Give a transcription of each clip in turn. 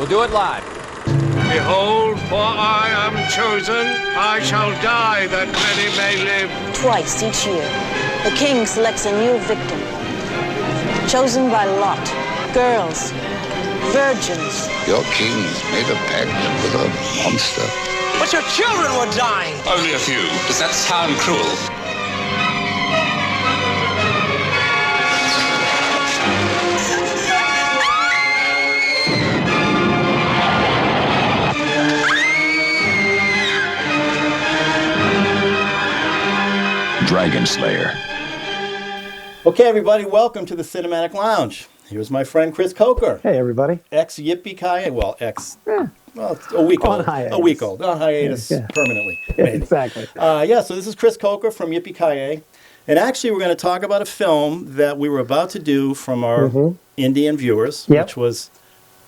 We'll do it live. Behold, for I am chosen, I shall die that many may live. Twice each year, the king selects a new victim. Chosen by lot. Girls, virgins. Your king's made a pact with a monster. But your children were dying. Only a few. Does that sound cruel? Dragonslayer. Okay, everybody, welcome to the Cinematic Lounge. Here's my friend Chris Coker. Hey, everybody. Ex-Yippee-Ki-Yay, well, a week old. On hiatus. A week old. On hiatus permanently. Maybe. Exactly. So this is Chris Coker from Yippee-Ki-Yay. And actually, we're going to talk about a film that we were about to do from our Indian viewers, which was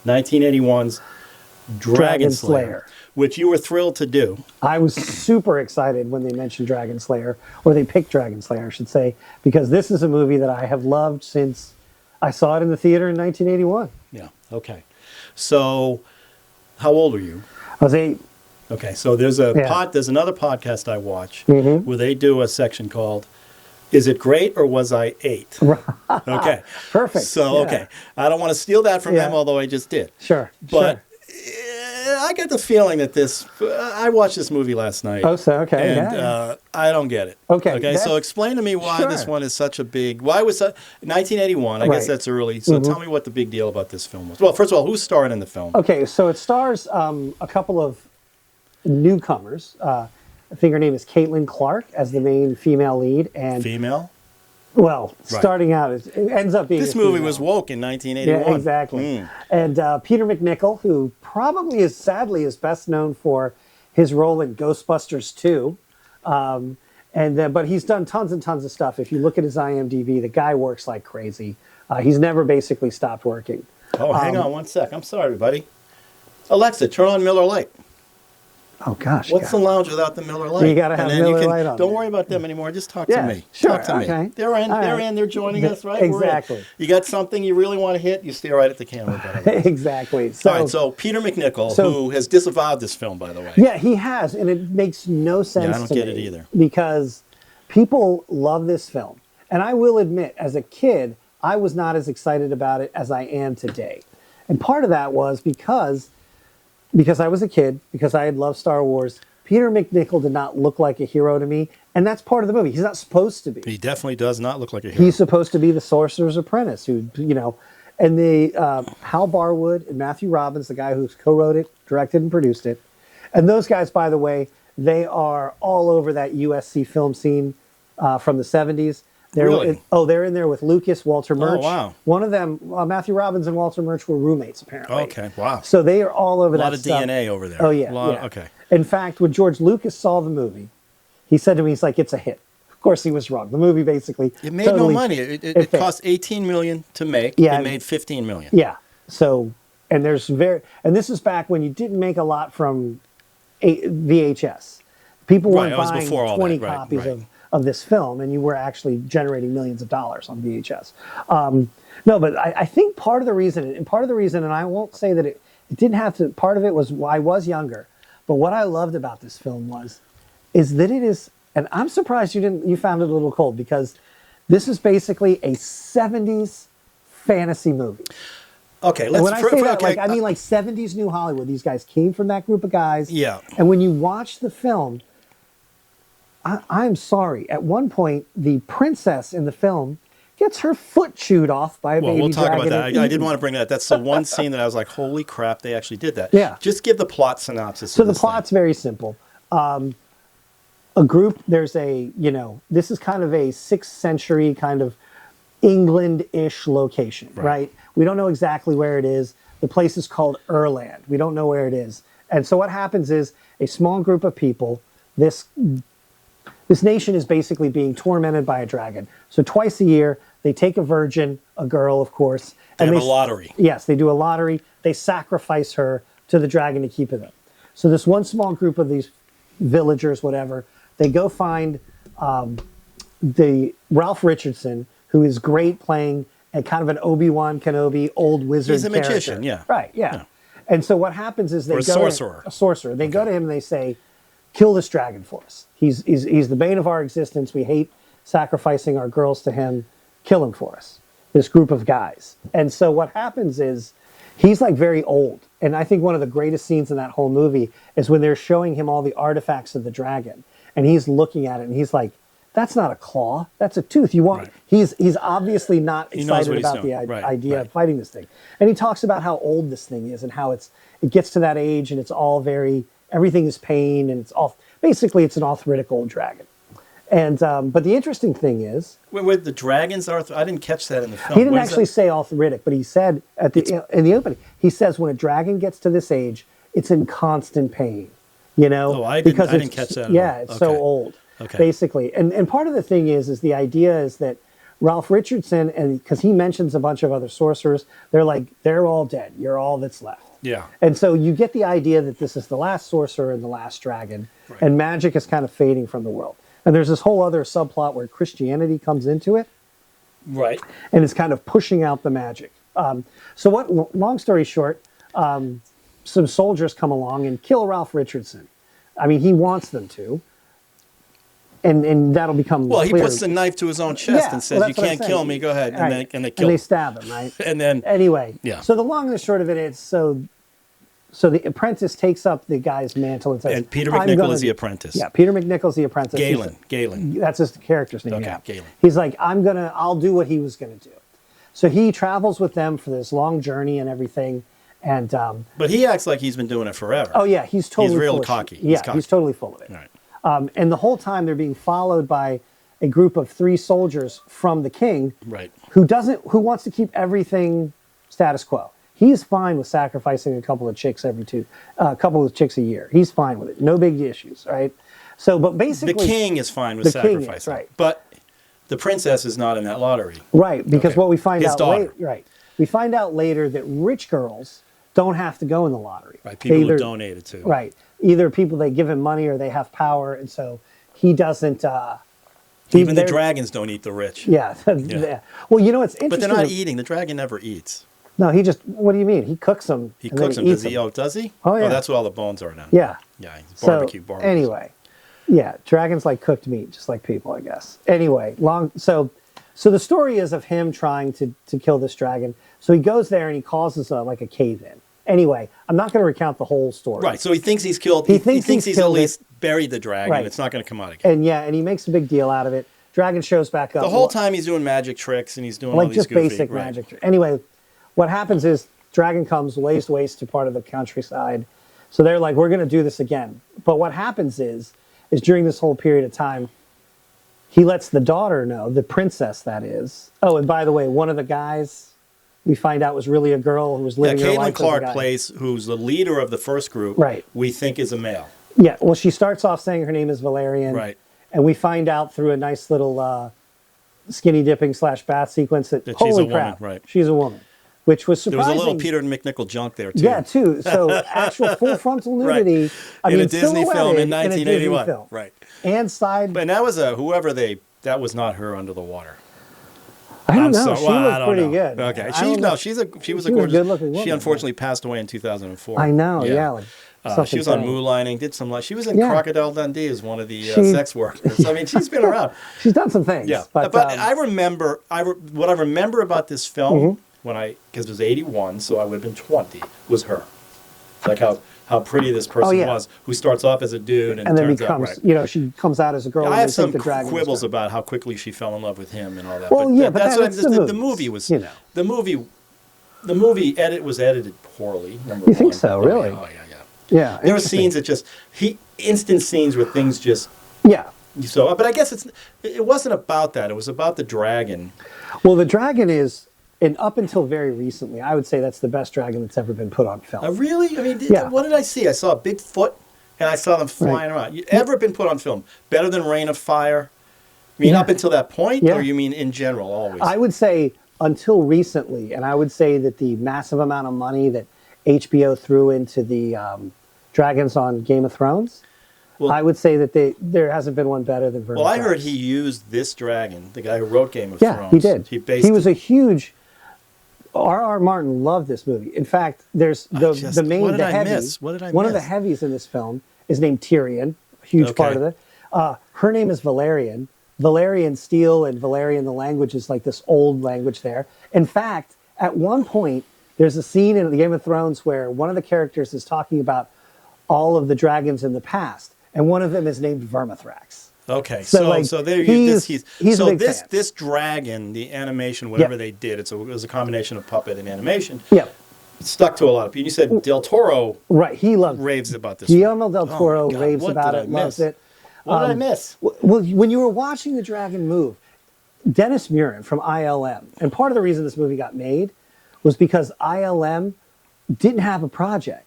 1981's Dragonslayer, which you were thrilled to do. I was super excited when they mentioned Dragonslayer, or they picked Dragonslayer, I should say, because this is a movie that I have loved since I saw it in the theater in 1981. Yeah, okay. So, how old were you? I was 8. Okay, so there's another podcast I watch where they do a section called "Is It Great or Was I 8?" Okay, perfect. So okay, I don't want to steal that from them, although I just did. Sure, but I get the feeling that I watched this movie last night. Oh, so okay, and I don't get it. Okay, so explain to me why this one is such a big. Why was 1981? I guess that's early. So tell me what the big deal about this film was. Well, first of all, who's starring in the film? Okay, so it stars a couple of newcomers. I think her name is Caitlin Clark as the main female lead, and female. Well, starting out, it ends up being this movie was woke in 1981. Yeah, exactly. And Peter MacNicol, who probably is best known for his role in Ghostbusters 2, but he's done tons and tons of stuff. If you look at his IMDb, the guy works like crazy. He's never basically stopped working. Oh, hang on one sec. I'm sorry, everybody. Alexa, turn on Miller Lite. Oh, gosh. What's the lounge without the Miller Lite? You got to have Miller Lite on. Don't worry about them anymore. Just talk to me. Sure. Talk to me. They're in. They're joining us, right? Exactly. You got something you really want to hit, you stare right at the camera. Exactly. All right, so Peter MacNicol, who has disavowed this film, by the way. Yeah, he has, and it makes no sense to me. I don't get it either. Because people love this film. And I will admit, as a kid, I was not as excited about it as I am today. And part of that was because I was a kid, because I had loved Star Wars. Peter MacNicol did not look like a hero to me, and that's part of the movie. He's not supposed to be. He definitely does not look like a hero. He's supposed to be the sorcerer's apprentice, and Hal Barwood and Matthew Robbins, the guy who co-wrote it, directed and produced it. And those guys, by the way, they are all over that USC film scene from the 70s. Really? They're in there with Lucas, Walter Murch. Oh, wow. One of them, Matthew Robbins and Walter Murch, were roommates, apparently. Okay, wow. So they are all over that stuff. A lot of DNA over there. Oh, yeah. Okay. In fact, when George Lucas saw the movie, he said to me, he's like, it's a hit. Of course, he was wrong. The movie basically... It made no money. It cost $18 million to make. Yeah, it made $15 million. Yeah. So, and this is back when you didn't make a lot from VHS. People weren't buying 20 copies of this film, and you were actually generating millions of dollars on VHS. No, but I think part of the reason, and I won't say that it didn't have to, part of it was I was younger, but what I loved about this film is that it is, and I'm surprised you found it a little cold, because this is basically a 70s fantasy movie. Okay, when I say that, I mean like 70s New Hollywood. These guys came from that group of guys. Yeah. And when you watch the film, I'm sorry. At one point, the princess in the film gets her foot chewed off by a baby dragon. We'll talk about that. I did want to bring that. That's the one scene that I was like, holy crap, they actually did that. Yeah. Just give the plot synopsis. So the plot's very simple. A group, this is kind of a 6th century kind of England-ish location, right? We don't know exactly where it is. The place is called Erland. We don't know where it is. And so what happens is a small group of people, this nation is basically being tormented by a dragon. So twice a year, they take a virgin, a girl, of course. They have a lottery. Yes, they do a lottery. They sacrifice her to the dragon to keep it up. So this one small group of these villagers, whatever, they go find the Ralph Richardson, who is great playing a kind of an Obi-Wan Kenobi old wizard He's a character. magician, yeah. Right, yeah. And so what happens is they Or a sorcerer. A sorcerer. They go to him and they say, kill this dragon for us. He's the bane of our existence. We hate sacrificing our girls to him. Kill him for us. This group of guys. And so what happens is he's like very old. And I think one of the greatest scenes in that whole movie is when they're showing him all the artifacts of the dragon. And he's looking at it and he's like, that's not a claw. That's a tooth. You want? Right. He's obviously not excited about the idea of fighting this thing. And he talks about how old this thing is and how it gets to that age and it's all everything is pain and basically it's an arthritic old dragon. And but the interesting thing is, with the dragons, I didn't catch that in the film. He didn't actually say arthritic, but he said in the opening, he says when a dragon gets to this age, it's in constant pain. You know, I didn't catch that. Yeah, it's so old. Okay. Basically, and part of the thing is the idea is that Ralph Richardson, and because he mentions a bunch of other sorcerers, they're all dead. You're all that's left. Yeah. And so you get the idea that this is the last sorcerer and the last dragon, and magic is kind of fading from the world. And there's this whole other subplot where Christianity comes into it. Right. And it's kind of pushing out the magic. Long story short, some soldiers come along and kill Ralph Richardson. I mean, he wants them to. And that'll become clear. He puts the knife to his own chest and says, you can't kill me, go ahead. Right. And they kill him. And they stab him, right? And then... Anyway. Yeah. So the long and the short of it is, so the apprentice takes up the guy's mantle and says... And Peter McNichol is the apprentice. Yeah, Peter McNichol's the apprentice. Galen. That's his character's name, okay, yeah. Galen. He's like, I'll do what he was going to do. So he travels with them for this long journey and everything. And but he acts like he's been doing it forever. Oh, yeah, he's totally real cocky. He's totally full of it. Right. And the whole time they're being followed by a group of 3 soldiers from the king who wants to keep everything status quo. He's fine with sacrificing a couple of chicks a year. He's fine with it. No big issues, right? So, but basically... The king is fine with sacrificing. King is, right. But the princess is not in that lottery. Right, because what we find His out daughter. later... We find out later that rich girls don't have to go in the lottery. Right, people who donated to. Right. Either people, they give him money or they have power, and so he doesn't... Even the dragons don't eat the rich. Yeah. Well, you know, it's interesting... But they're not eating. The dragon never eats. No, what do you mean? He cooks them. He cooks them. Does he? Oh, yeah. Oh, that's what all the bones are now. Yeah. Yeah, barbecue. Anyway, yeah, dragons like cooked meat, just like people, I guess. Anyway, so the story is of him trying to kill this dragon. So he goes there and he causes a cave-in. Anyway, I'm not going to recount the whole story. Right, so he thinks he's killed. He thinks he's at least buried the dragon. Right. It's not going to come out again. And he makes a big deal out of it. Dragon shows back up. The whole time he's doing magic tricks and he's doing all these just goofy, basic magic tricks. Anyway, what happens is dragon comes, lays waste to part of the countryside. So they're like, we're going to do this again. But what happens is during this whole period of time, he lets the daughter know, the princess that is. Oh, and by the way, one of the guys we find out was really a girl who was living her life. Caitlin Clark plays, who's the leader of the first group. Right. We think is a male. Yeah. Well, she starts off saying her name is Valerian. Right. And we find out through a nice little skinny dipping / bath sequence that holy crap, woman, right. She's a woman. Which was surprising. There was a little Peter McNichol junk there, too. Yeah, too. So actual full frontal nudity. Right. In a Disney film in 1981. Right. And side. But that was that was not her under the water. I don't know. She looked pretty good. Okay. She was a gorgeous. Good-looking woman. She unfortunately passed away in 2004. I know. Yeah. She was on Moonlighting. She was in Crocodile Dundee as one of the sex workers. I mean, she's been around. She's done some things. Yeah. But I remember what I remember about this film because it was 81, so I would have been 20. Was her, like how pretty this person was, who starts off as a dude and then turns becomes, out, she comes out as a girl. I have some quibbles about how quickly she fell in love with him and all that. Well, but that's what the movie was. The movie was edited poorly. You think so? Really? Oh yeah. Yeah. There were scenes that instant scenes where things just. Yeah. So, but I guess it wasn't about that. It was about the dragon. Well, the dragon is. And up until very recently, I would say that's the best dragon that's ever been put on film. Really? I mean, what did I see? I saw a big foot, and I saw them flying around. Ever been put on film? Better than Reign of Fire? You mean up until that point, or you mean in general always? I would say until recently, and I would say that the massive amount of money that HBO threw into the dragons on Game of Thrones, I would say that there hasn't been one better than Vernon. Well, I heard he used this dragon, the guy who wrote Game of Thrones. Yeah, he did. He was a huge R.R. Martin loved this movie. In fact, there's the main what did the I heavy. miss? What did I One of miss? the heavies in this film is named Tyrion. A huge part of it. Her name is Valerian. Valerian steel and Valerian the language is like this old language there. In fact, at one point, there's a scene in the Game of Thrones where one of the characters is talking about all of the dragons in the past, and one of them is named Vermithrax. Okay, So there he's a big fan. This dragon, the animation, whatever they did, it was a combination of puppet and animation. Yeah. Stuck to a lot of people. You said Del Toro Right, he loved raves about this. Guillermo del Toro Oh my God, raves what about did I it, loves miss? it. What did I miss? Well, when you were watching the dragon move, Dennis Muren from ILM, and part of the reason this movie got made was because ILM didn't have a project.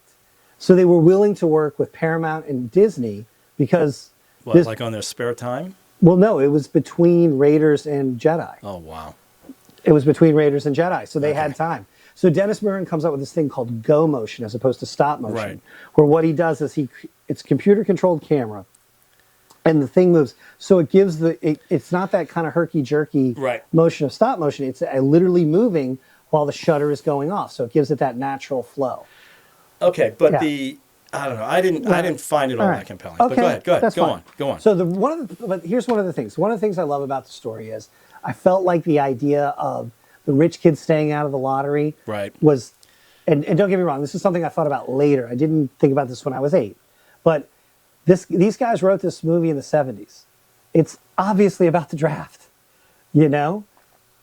So they were willing to work with Paramount and Disney because... Like on their spare time? Well, no, it was between Raiders and Jedi. Oh, wow. It was between Raiders and Jedi, so they had time. So Dennis Muren comes up with this thing called go motion as opposed to stop motion, Right. where what he does is it's computer-controlled camera, and the thing moves. So it gives it's not that kind of herky-jerky motion of stop motion. It's literally moving while the shutter is going off. So it gives it that natural flow. Okay, but I don't know. I didn't find it all that compelling. Okay, but go ahead. That's fine. Go on. So but here's one of the things. One of the things I love about the story is I felt like the idea of the rich kids staying out of the lottery was, and don't get me wrong, this is something I thought about later. I didn't think about this when I was 8, but these guys wrote this movie in the 70s. It's obviously about the draft. You know,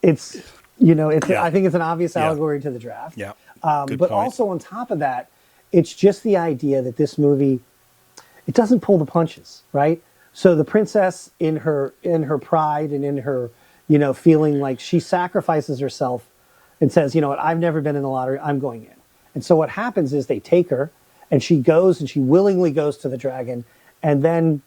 I think it's an obvious allegory to the draft. Yeah. But point. Also on top of that, it's just the idea that this movie, it doesn't pull the punches, right? So the princess in her pride and in her, feeling like she sacrifices herself and says, you know what, I've never been in the lottery, I'm going in. And so what happens is they take her and she goes and she willingly goes to the dragon. And then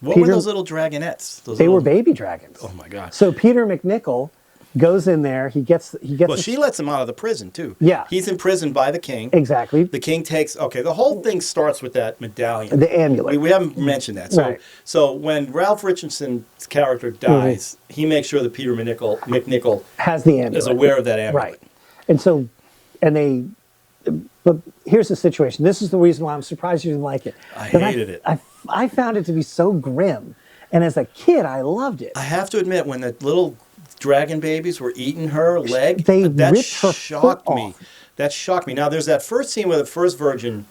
What were those little dragonettes? They were baby dragons. Oh my God. So Peter McNichol goes in there. He gets. Well, she lets him out of the prison too. Yeah, he's imprisoned by the king. Exactly. The king takes. Okay, the whole thing starts with that medallion, the amulet. We haven't mentioned that. So when Ralph Richardson's character dies, he makes sure that Peter McNichol has the amulet. Is aware of that amulet. Right. And so, but here's the situation. This is the reason why I'm surprised you didn't like it. I hated it. I found it to be so grim, and as a kid, I loved it. I have to admit, when the little dragon babies were eating her leg, that shocked me. That shocked me. Now, there's that first scene where the first virgin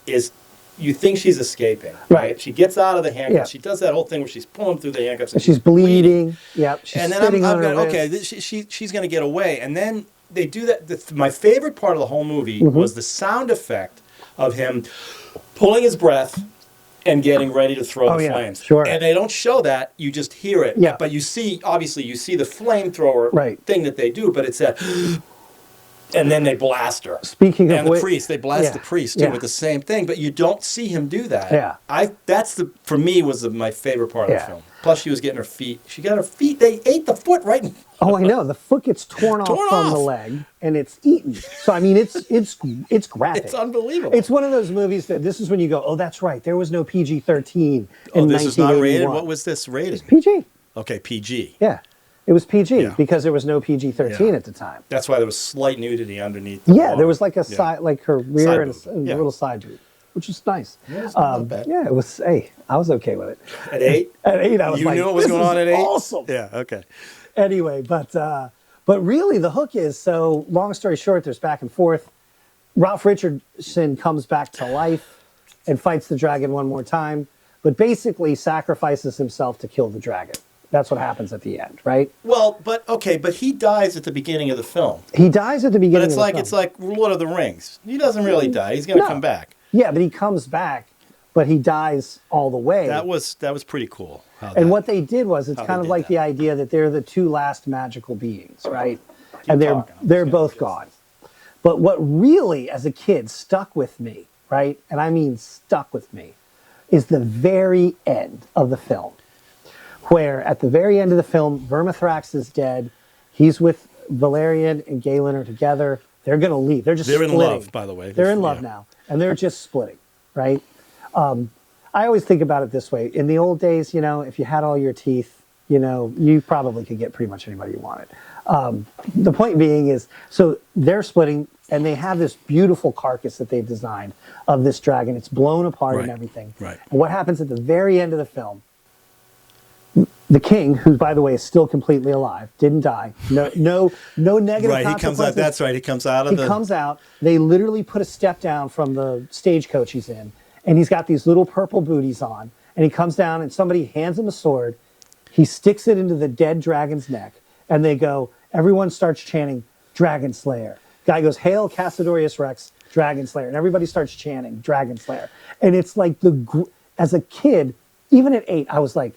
is, you think she's escaping. Right. She gets out of the handcuffs. Yeah. She does that whole thing where she's pulling through the handcuffs. And she's bleeding. Yep. She's and then spitting I'm on her going, okay, she's going to get away. And then they do that. My favorite part of the whole movie was the sound effect of him pulling his breath and getting ready to throw the flames. Sure. And they don't show that, you just hear it. Yeah. But you see, obviously, you see the flamethrower thing that they do, but it's that, and then they blast her. Speaking of the priest, they blast the priest too with the same thing, but you don't see him do that. Yeah. For me, was my favorite part of the film. Plus, she was getting her feet. She got her feet, they ate the foot right in. Oh, I know. The foot gets torn off from the leg, and it's eaten. So, I mean, it's graphic. It's unbelievable. It's one of those movies that this is when you go, oh, that's right. There was no PG-13 in 1981. This is not rated? What was this rated? It's PG. Okay, PG. Yeah. It was PG because there was no PG-13 at the time. That's why there was slight nudity underneath. There was like a side, like her rear and a little side boob, which was nice. Yeah, not bad. Yeah, it was. Hey, I was okay with it. At 8? At 8, I was like, you knew what was going on at 8? Awesome. Yeah. Okay. Anyway, but really the hook is, so long story short, there's back and forth. Ralph Richardson comes back to life and fights the dragon one more time, but basically sacrifices himself to kill the dragon. That's what happens at the end, right? Well, but he dies at the beginning of the film. He dies at the beginning of the film. But it's like Lord of the Rings. He doesn't really die. He's going to come back. Yeah, but he comes back, but he dies all the way. That was pretty cool. And what they did was, it's kind of like the idea that they're the two last magical beings, right? And they're both gone. But what really, as a kid, stuck with me, right? And I mean stuck with me, is the very end of the film. Where at the very end of the film, Vermithrax is dead. He's with Valerian and Galen are together. They're going to leave. They're splitting. In love, by the way. They're in love now. And they're just splitting, right? I always think about it this way. In the old days, if you had all your teeth, you probably could get pretty much anybody you wanted. The point being is, so they're splitting, and they have this beautiful carcass that they've designed of this dragon. It's blown apart and everything. Right. And what happens at the very end of the film? The king, who by the way is still completely alive, didn't die. No negative Right, he consequences. comes out. That's right. He comes out of He comes out. They literally put a step down from the stagecoach he's in, and he's got these little purple booties on. And he comes down, and somebody hands him a sword. He sticks it into the dead dragon's neck, and they go. Everyone starts chanting Dragonslayer. Guy goes, "Hail Cassidorius Rex, Dragonslayer," and everybody starts chanting Dragonslayer. And it's like as a kid, even at 8, I was like,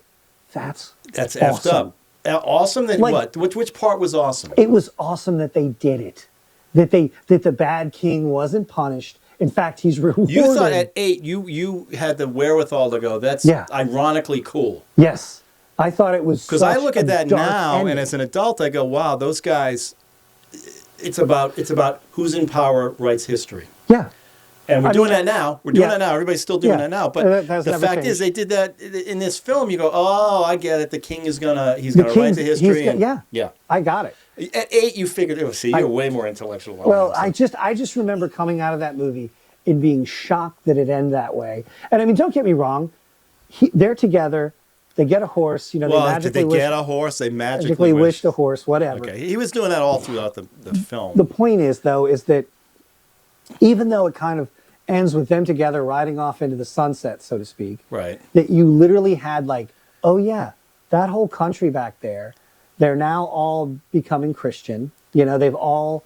"That's effed awesome. up." Awesome. Then Like, what? Which part was awesome? It was awesome that they did it. That the bad king wasn't punished. In fact, he's rewarded. You thought at 8 you had the wherewithal to go, that's ironically cool. Yes. I thought it was because I look at that dark now, ending. and as an adult, I go, "Wow, those guys." It's about who's in power writes history. Yeah, and we're doing that now. We're doing that now. Everybody's still doing that now. But the fact is, they did that in this film. You go, "Oh, I get it. The king is gonna write the history." Yeah, I got it. At 8, you figured. Oh, see, you're way more intellectual. Well, I just remember coming out of that movie and being shocked that it ended that way. And I mean, don't get me wrong. They're together. They get a horse, they magically get a horse? They magically wished a horse, whatever. Okay, he was doing that all throughout the film. The point is, though, is that even though it kind of ends with them together riding off into the sunset, so to speak, right? That you literally had like, oh yeah, that whole country back there, they're now all becoming Christian. They've all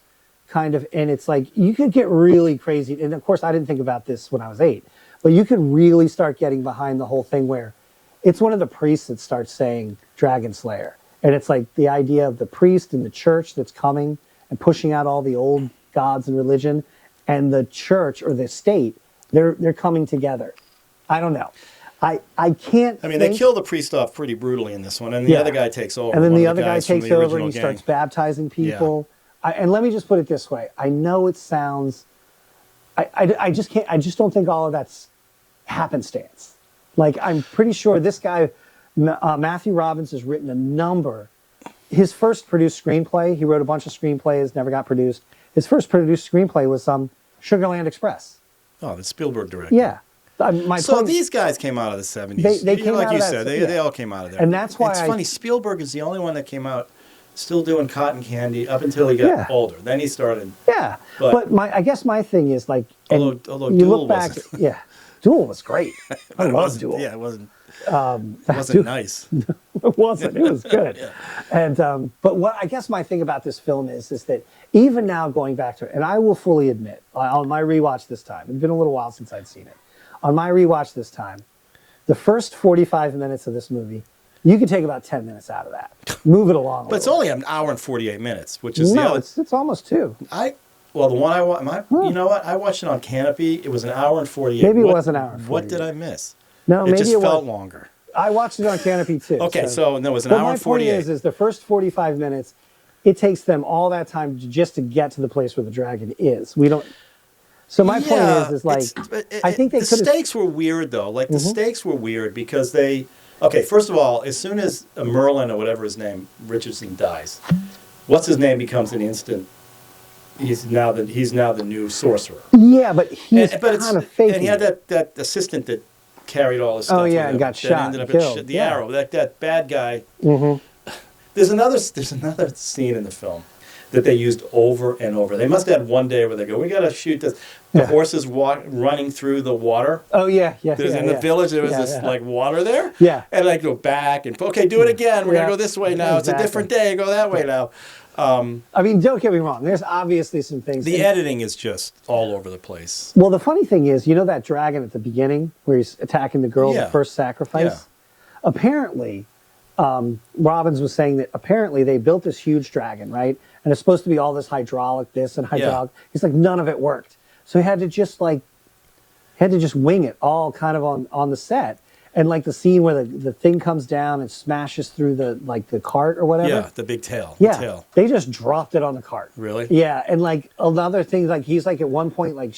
kind of, and it's like, you could get really crazy. And of course, I didn't think about this when I was 8, but you could really start getting behind the whole thing where it's one of the priests that starts saying Dragonslayer. And it's like the idea of the priest and the church that's coming and pushing out all the old gods and religion, and the church or the state, they're coming together. I don't know. I can't. I mean, they kill the priest off pretty brutally in this one, and the other guy takes over. And then the other guy takes over and he starts baptizing people. Yeah. And let me just put it this way. I know it sounds. I just can't. I just don't think all of that's happenstance. Like, I'm pretty sure this guy, Matthew Robbins, has written a number. His first produced screenplay, he wrote a bunch of screenplays, never got produced. His first produced screenplay was Sugarland Express. Oh, the Spielberg director. Yeah. These guys came out of the 70s. They came like out you of said, that, they all came out of there. And that's why it's funny, Spielberg is the only one that came out still doing Cotton Candy up until he got older. Then he started. Yeah. But I guess my thing is, like, although you Duel look back, Duel was great. I love Duel. Yeah, it wasn't nice. It wasn't. It was good. And but what I guess my thing about this film is that even now going back to it, and I will fully admit on my rewatch this time, it's been a little while since I'd seen it. On my rewatch this time, the first 45 minutes of this movie, you could take about 10 minutes out of that, move it along. But it's only an hour and 48 minutes, which is it's almost 2. Well, the one I watched, you know what? I watched it on Canopy. It was an hour and 48. Maybe it was an hour and 48. What did I miss? No, maybe it felt longer. I watched it on Canopy too. Okay, so it was an hour and 48. My point is the first 45 minutes, it takes them all that time just to get to the place where the dragon is. We don't. So my point is like, I think the stakes were weird though. Like the stakes were weird because they. Okay, first of all, as soon as Merlin or whatever his name, Richardson dies, what's his name becomes an instant. He's now the new sorcerer. Yeah, but he's kind of fake. And he had that assistant that carried all his stuff. Oh yeah, and got shot. Ended up killed. The arrow. That bad guy. Mm-hmm. There's another scene in the film that they used over and over. They must have had one day where they go, "We got to shoot this." The horses running through the water. Oh yeah. There's in the village. There was this like water there. Yeah. And I go back and okay, do it again. We're gonna go this way now. Exactly. It's a different day. Go that way now. I mean, don't get me wrong. There's obviously some things. The editing is just all over the place. Well, the funny thing is, that dragon at the beginning where he's attacking the girl, the first sacrifice? Yeah. Apparently, Robbins was saying that apparently they built this huge dragon, right? And it's supposed to be all this hydraulic, this and hydraulic. Yeah. He's like, none of it worked. So he had to just wing it all kind of on the set. And like the scene where the thing comes down and smashes through the cart or whatever. Yeah, the big tail. Yeah, the tail. They just dropped it on the cart. Really? Yeah, and like another thing, like he's like at one point, like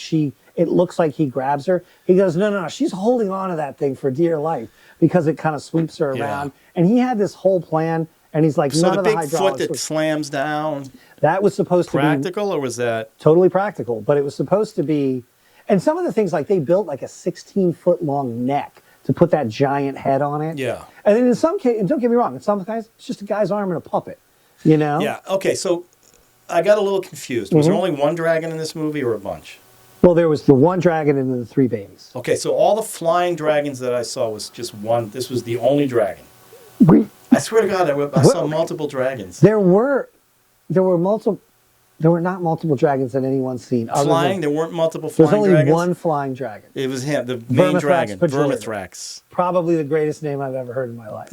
it looks like he grabs her. He goes, no, she's holding on to that thing for dear life because it kind of sweeps her around. And he had this whole plan, And he's like, So none the of the big foot hydraulics that were. slams down, That was supposed to be practical, or was that? totally practical, but it was supposed to be. And some of the things, like they built like a 16-foot long neck to put that giant head on it. Yeah. And then in some cases, and don't get me wrong, in some guys, it's just a guy's arm and a puppet. You know? Yeah. Okay. So I got a little confused. Was there only one dragon in this movie or a bunch? Well, there was the one dragon and then the three babies. Okay. So all the flying dragons that I saw was just one. This was the only dragon. I swear to God, I saw multiple dragons. There were multiple. There were not multiple dragons in any one scene. Flying? There weren't multiple flying dragons? dragons? There's only one flying dragon. It was him, the main dragon, pejorative. Vermithrax. Probably the greatest name I've ever heard in my life.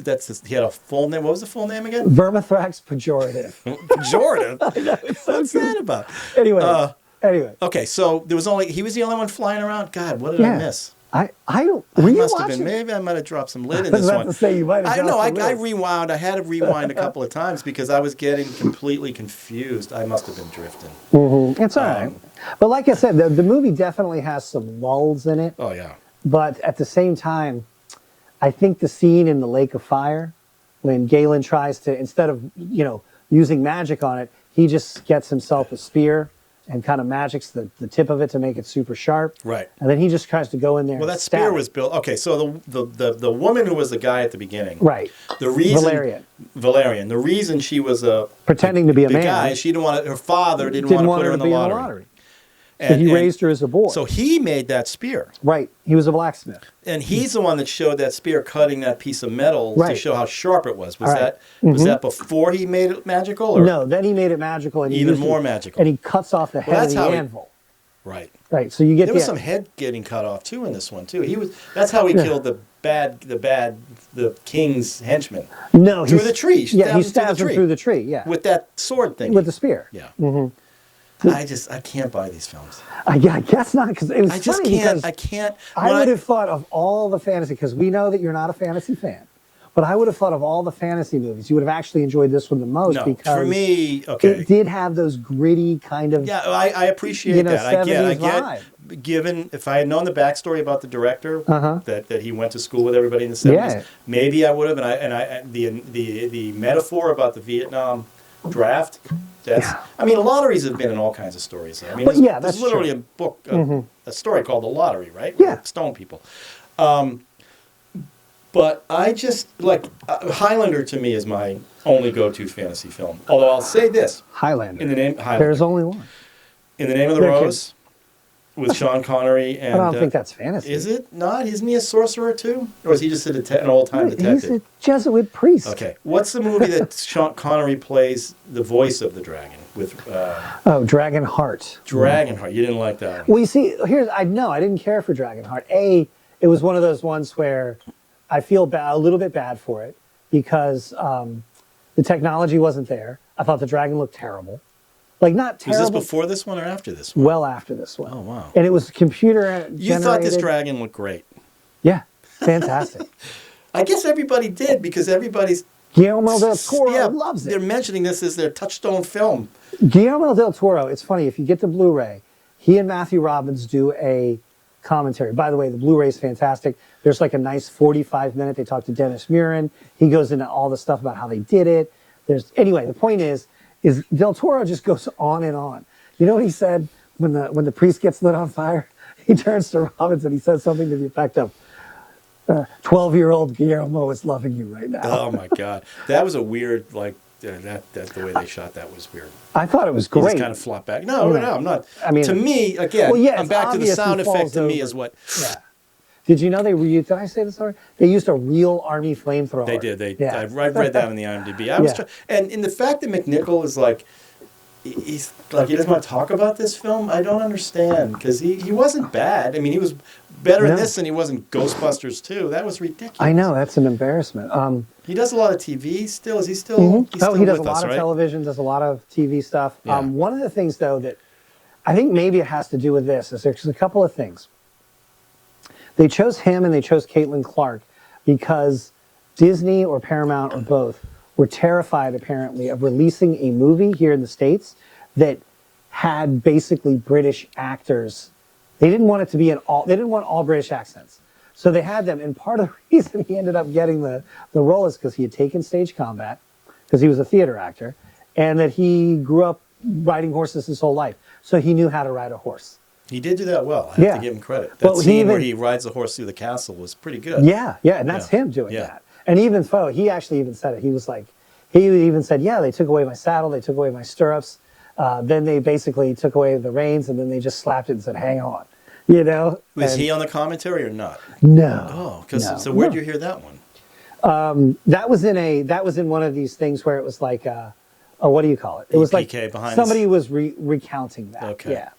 He had a full name. What was the full name again? Vermithrax pejorative. Pejorative? I know, it's so What's that about? Anyway. Okay, so he was the only one flying around? God, what did I miss? I don't. I Were you must have watching? been. Maybe I might have dropped some lid in I was this about one. to say you might have. I rewound. I had to rewind a couple of times because I was getting completely confused. I must have been drifting. Mm-hmm. It's all right. But like I said, the movie definitely has some lulls in it. Oh yeah. But at the same time, I think the scene in the Lake of Fire, when Galen tries to, instead of using magic on it, he just gets himself a spear and kind of magics the tip of it to make it super sharp. Right. And then he just tries to go in there. Well, that spear was built. Okay, so the woman who was the guy at the beginning. Right. The reason Valerian. The reason she was pretending to be a man. Guy, she didn't want her father didn't want to put her in the lottery. So he raised her as a boy. So he made that spear. Right. He was a blacksmith. And he's the one that showed that spear cutting that piece of metal to show how sharp it was. Was that before he made it magical? Or? No, then he made it magical. And even more magical. And he cuts off the head of the anvil. Right. Right. So you get there was some head getting cut off too in this one too. That's how he killed the king's henchman. No, through the tree. He stabs him through the tree. Yeah. With that sword thing. With the spear. Yeah. Mm-hmm. I can't buy these films. I guess not, because it was I can't. I would have thought of all the fantasy, because we know that you're not a fantasy fan, but I would have thought of all the fantasy movies, you would have actually enjoyed this one the most. No, because for me, okay, it did have those gritty kind of. Yeah, I appreciate that. I get. Vibe. Given if I had known the backstory about the director, that he went to school with everybody in the 70s, maybe I would have. And the metaphor about the Vietnam draft. I mean, lotteries have been in all kinds of stories. I mean, there's literally a book, a story called The Lottery, right? Yeah. Stone people. But I just, Highlander to me is my only go-to fantasy film. Although I'll say this. Highlander. Highlander. There's only one. In the Name of the Rose, with Sean Connery and... I don't think that's fantasy. Is it not? Isn't he a sorcerer too? Or is he just an old-time detective? He's a Jesuit priest. Okay. What's the movie that Sean Connery plays the voice of the dragon with? Dragonheart. Dragonheart. You didn't like that one. Well, you see, I didn't care for Dragonheart. It was one of those ones where I feel a little bit bad for it because the technology wasn't there. I thought the dragon looked terrible. Not terrible. Was this before this one or after this one? Well, after this one. Oh, wow. And it was computer generated. You thought this dragon looked great. Yeah, fantastic. I guess everybody did because everybody's... Guillermo del Toro loves it. They're mentioning this as their touchstone film. Guillermo del Toro, it's funny, if you get the Blu-ray, he and Matthew Robbins do a commentary. By the way, the Blu-ray is fantastic. There's a nice 45-minute, they talk to Dennis Muren. He goes into all the stuff about how they did it. Anyway, the point is Del Toro just goes on and on. You know what he said when the priest gets lit on fire? He turns to Robbins and he says something to the effect of, 12-year-old Guillermo is loving you right now. Oh, my God. That was a weird, the way they shot that was weird. I thought it was great. He just kind of flopped back. No, I'm not. I mean, to me, again, I'm back to the sound effect to me is what... Yeah. Did you know did I say this already? They used a real Army flamethrower. They did. I read that in the IMDb. And in the fact that McNichol is he's he doesn't want to talk about this film, I don't understand because he wasn't bad. I mean, he was better in this than he was in Ghostbusters 2. That was ridiculous. I know, that's an embarrassment. He does a lot of TV still. Is he still? He's still he does with a lot us, of right? television, does a lot of TV stuff. Yeah. One of the things though that I think maybe it has to do with this is there's a couple of things. They chose him and they chose Caitlin Clark because Disney or Paramount or both were terrified, apparently, of releasing a movie here in the States that had basically British actors. They didn't want it to be they didn't want all British accents. So they had them, and part of the reason he ended up getting the role is because he had taken stage combat, because he was a theater actor, and that he grew up riding horses his whole life, so he knew how to ride a horse. He did do that well. I have to give him credit. That scene where he rides the horse through the castle was pretty good. Yeah, and that's him doing that. And even he actually even said it. He was like, he even said, yeah, they took away my saddle, they took away my stirrups, then they basically took away the reins, and then they just slapped it and said, hang on. You know? Was he on the commentary or not? No. Oh, because so where'd you hear that one? That was in one of these things where it was like, what do you call it? It was like behind somebody was recounting that. Okay. Yeah.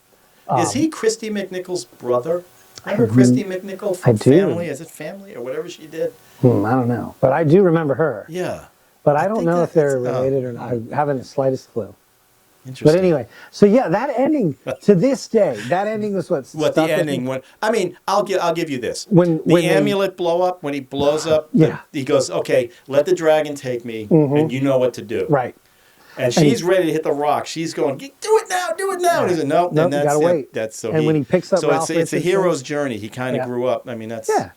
Is he Christy McNichol's brother? Remember Christy McNichol from Family? Is it Family or whatever she did? I don't know, but I do remember her. Yeah. But I don't know if they're related or not. I haven't the slightest clue. Interesting. But anyway, so yeah, that ending to this day, that ending was what the ending when I mean, I'll give you this. When the amulet blow up, when he blows up, he goes, okay, let the dragon take me, and you know what to do. Right. And she's ready to hit the rock. She's going, do it now, do it now. And he said, no, you gotta wait. That's so. And when he picks up, so it's a hero's journey. He kind of grew up. I mean, that's yeah.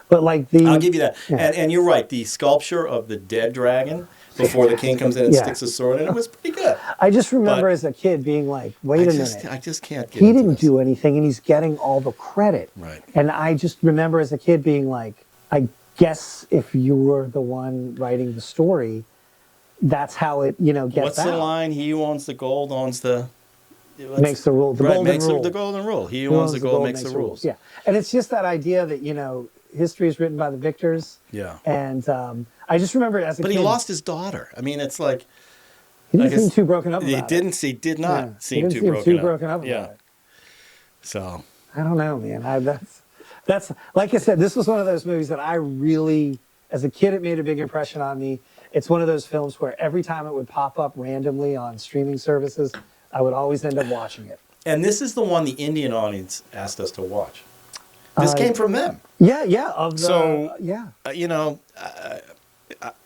But like I'll give you that. Yeah. And you're right. The sculpture of the dead dragon before the king comes in and sticks his sword in it was pretty good. I just remember as a kid being like, wait a minute. I just can't get He didn't do anything, and he's getting all the credit. Right. And I just remember as a kid being like, I guess if you were the one writing the story, that's how it, gets out. What's the line? He who owns the gold owns the... Makes the rule. The golden rule. The golden rule. He who owns the gold makes the rules. Yeah. And it's just that idea that, history is written by the victors. Yeah. And I just remember as a kid... But he lost his daughter. I mean, it's like... He didn't seem too broken up about it. He did not seem too broken up about it. So... I don't know, man. That's like I said, this was one of those movies that I really... As a kid, it made a big impression on me. It's one of those films where every time it would pop up randomly on streaming services, I would always end up watching it. And this is the one the Indian audience asked us to watch. This came from them. Yeah. I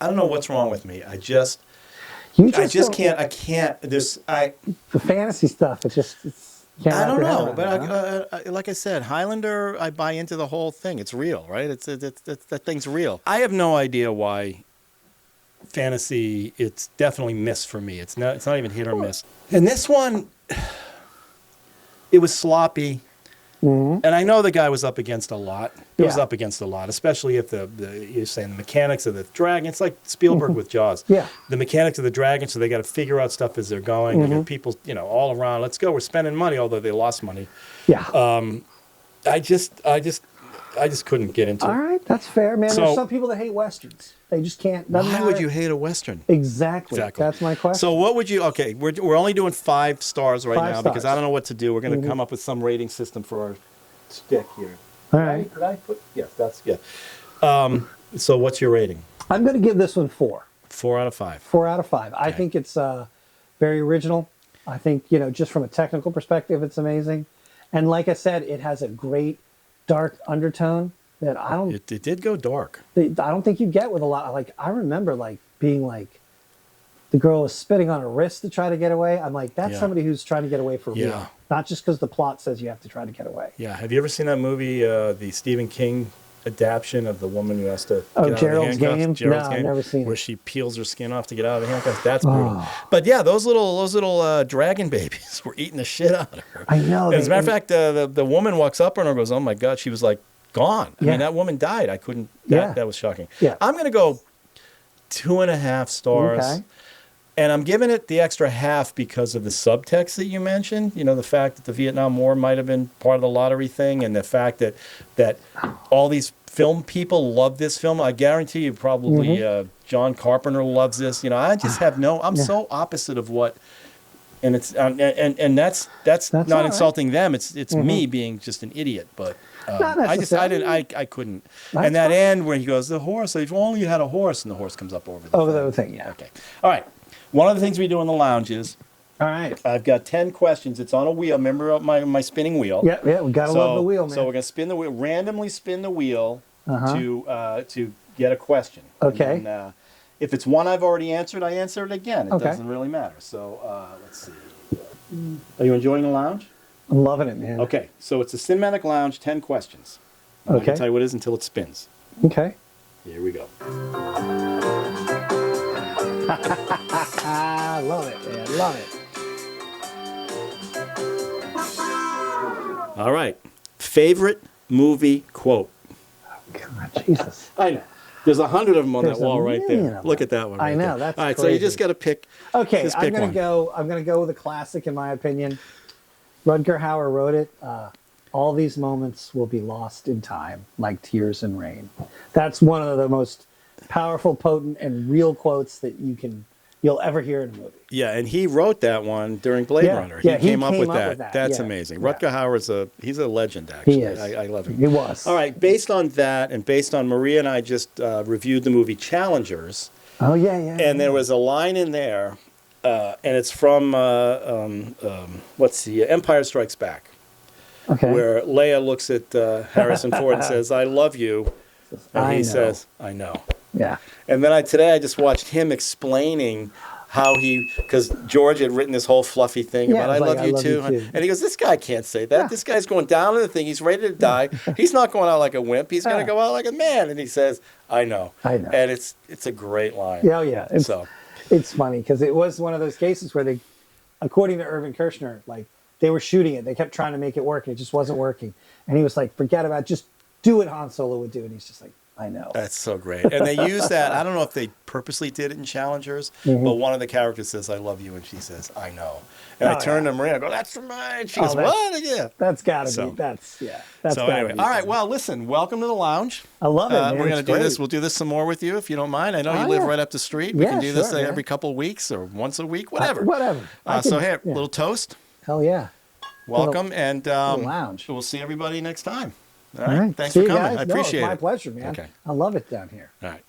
don't know what's wrong with me. I can't. The fantasy stuff, I don't know, but like I said, Highlander, I buy into the whole thing. It's real, right? That thing's real. I have no idea why fantasy, it's definitely miss for me. It's not even hit or miss. And this one, it was sloppy. Mm-hmm. And I know the guy was up against a lot. He was up against a lot, especially if you're saying the mechanics of the dragon. It's like Spielberg with Jaws. Yeah. The mechanics of the dragon, so they got to figure out stuff as they're going. Mm-hmm. They got people, all around. Let's go. We're spending money, although they lost money. Yeah. I just couldn't get into it. All right, that's fair, man. There's some people that hate westerns. They just can't. Why would you hate a western? Exactly. That's my question. So what would you? Okay, we're only doing 5 stars right now because I don't know what to do. We're going to come up with some rating system for our stick here. All right. Could I put? Yes, that's good. So what's your rating? I'm going to give this one 4. 4 out of 5. 4 out of 5. Okay. I think it's very original. I think just from a technical perspective, it's amazing. And like I said, it has a great dark undertone that I don't... It did go dark. I don't think you get with a lot... Like, I remember, being the girl was spitting on her wrist to try to get away. I'm like, that's somebody who's trying to get away for real. Not just because the plot says you have to try to get away. Yeah. Have you ever seen that movie, the Stephen King adaptation of the woman who has to get out Gerald's of the handcuffs? Game? Gerald's Game? I've never seen it. Where she peels her skin off to get out of the handcuffs. That's brutal. But yeah, those little dragon babies were eating the shit out of her. I know. As a matter of fact, the woman walks up on her and goes, oh my God. She was like, gone. I mean, that woman died. I couldn't. That was shocking. Yeah. I'm going to go 2.5 stars. Okay. And I'm giving it the extra half because of the subtext that you mentioned. The fact that the Vietnam War might have been part of the lottery thing, and the fact that all these film people love this film. I guarantee you, probably John Carpenter loves this. I just have I'm so opposite of what. And it's and that's not insulting them. It's me being just an idiot, but. I couldn't. That's and that fine. end where he goes, the horse, if only you had a horse, and the horse comes up over the thing, yeah. Okay. All right. One of the things we do in the lounge is, all right, I've got 10 questions. It's on a wheel. Remember my spinning wheel? Yeah, we got to love the wheel, man. So we're going to spin the wheel, randomly spin the wheel to get a question. Okay. And then, if it's one I've already answered, I answer it again. It doesn't really matter. So let's see. Are you enjoying the lounge? I'm loving it, man. Okay, so it's a Cinematic Lounge, 10 questions. I'm not going to tell you what it is until it spins. Okay. Here we go. I love it, man. Love it. All right. Favorite movie quote. God, Jesus. I know. There's 100 of them on There's that wall a right million there. of Look them. at that one. I Right know, there. that's all right. So crazy. you just got to pick. Okay, just I'm pick gonna one. go. I'm gonna go with a classic, in my opinion. Rutger Hauer wrote it. All these moments will be lost in time, like tears in rain. That's one of the most powerful, potent, and real quotes that you'll ever hear in a movie. Yeah, and he wrote that one during Blade Runner. Yeah, he came up with that. That's yeah. amazing. Yeah. Rutger Hauer's he's a legend, actually. He is. I love him. He was. All right, based on that, and based on Maria and I just reviewed the movie Challengers. Oh yeah. And there was a line in there, and it's from Empire Strikes Back, where Leia looks at Harrison Ford and says, "I love you," and he says, "I know." Yeah. And then today I just watched him explaining how because George had written this whole fluffy thing about I love you too. And he goes, this guy can't say that. Yeah. This guy's going down to the thing. He's ready to die. He's not going out like a wimp. He's going to go out like a man. And he says, I know. I know. And it's a great line. Yeah, yeah. It's funny because it was one of those cases where they, according to Irvin Kershner, like they were shooting it. They kept trying to make it work and it just wasn't working. And he was like, forget about it. Just do what Han Solo would do. And he's just like, I know. That's so great. And they use that. I don't know if they purposely did it in Challengers, but one of the characters says, I love you. And she says, I know. And I turn to Maria and I go, that's mine. She goes, what? Yeah. That's got to be. That's so anyway. All right. Well, listen, welcome to the lounge. I love it, man. We're going to do this. We'll do this some more with you if you don't mind. I know you live right up the street. We can do this every couple of weeks or once a week, whatever. Whatever. So here, little toast. Hell yeah. Welcome. And lounge. We'll see everybody next time. All right. Thanks for coming. Guys. I appreciate it. It's my pleasure, man. Okay. I love it down here. All right.